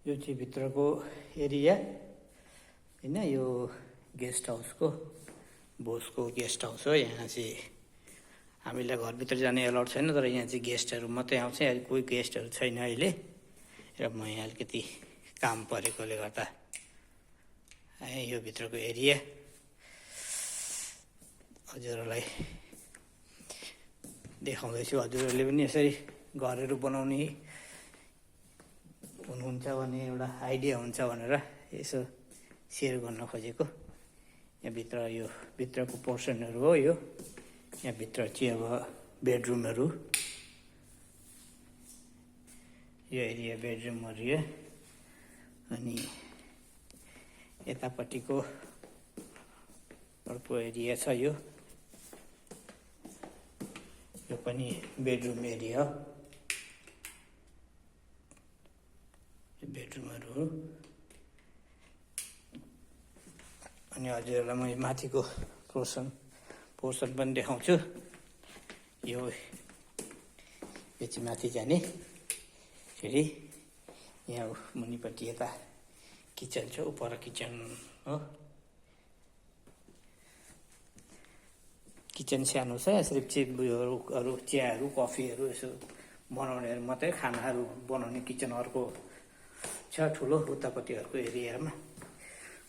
यो चाहिँ भित्रको एरिया हैन, यो गेस्ट हाउसको बोसको गेस्ट हाउस हो। यहाँ चाहिँ हामीलाई घरभित्र जाने एलाउड छैन, तर यहाँ चाहिँ गेस्टहरू मात्रै आउँछ। अहिले कोही गेस्टहरू छैन अहिले, र म यहाँ अलिकति काम परेकोले गर्दा यो भित्रको एरिया हजुरहरूलाई देखाउँदैछु। हजुरहरूले पनि यसरी घरहरू बनाउने हुनुहुन्छ भने एउटा आइडिया हुन्छ भनेर यसो सेयर गर्न खोजेको। यहाँभित्र यो भित्रको पोर्सनहरू हो। यो यहाँभित्र चाहिँ अब बेडरुमहरू, यो एरिया बेडरुमहरू हो। अनि यतापट्टिको अर्को एरिया छ, यो पनि बेडरुम एरिया हो। बेडरुमहरू हो। अनि हजुरहरूलाई म माथिको पोर्सन पनि देखाउँछु। यो चाहिँ माथि जाने फेरि यहाँ मुनिपट्टि यता किचन छ, उपर किचन हो। किचन सानो छ, सिर्फ चाहिँ उयोहरू चियाहरू कफीहरू यसो बनाउनेहरू मात्रै, खानाहरू बनाउने किचन अर्को छ ठुलो उतापट्टि अर्को एरियामा।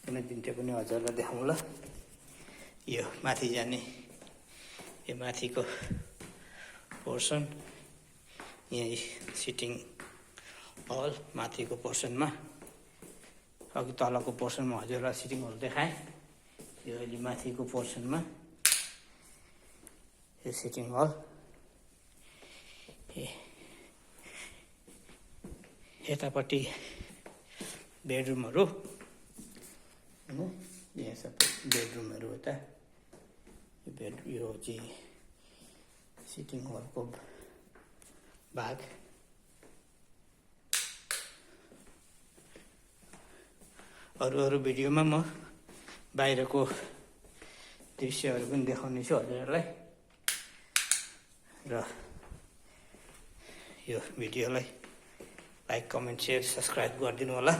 कुनै दिन त्यो पनि हजुरलाई देखाउँला। यो माथि जाने यो माथिको पोर्सन, यहाँ सिटिङ हल माथिको पोर्सनमा। अघि तलको पोर्सनमा हजुरलाई सिटिङ हल देखाएँ। यो अहिले माथिको पोर्सनमा यो सिटिङ हल। यतापट्टि बेडरुमहरू होइन, यहाँ सबै बेडरुमहरू हो। त यो चाहिँ सिटिङ हलको भाग। अरू भिडियोमा म बाहिरको दृश्यहरू पनि देखाउने छु हजुरहरूलाई। र यो भिडियोलाई लाइक, कमेन्ट, सेयर, सब्सक्राइब गरिदिनु होला।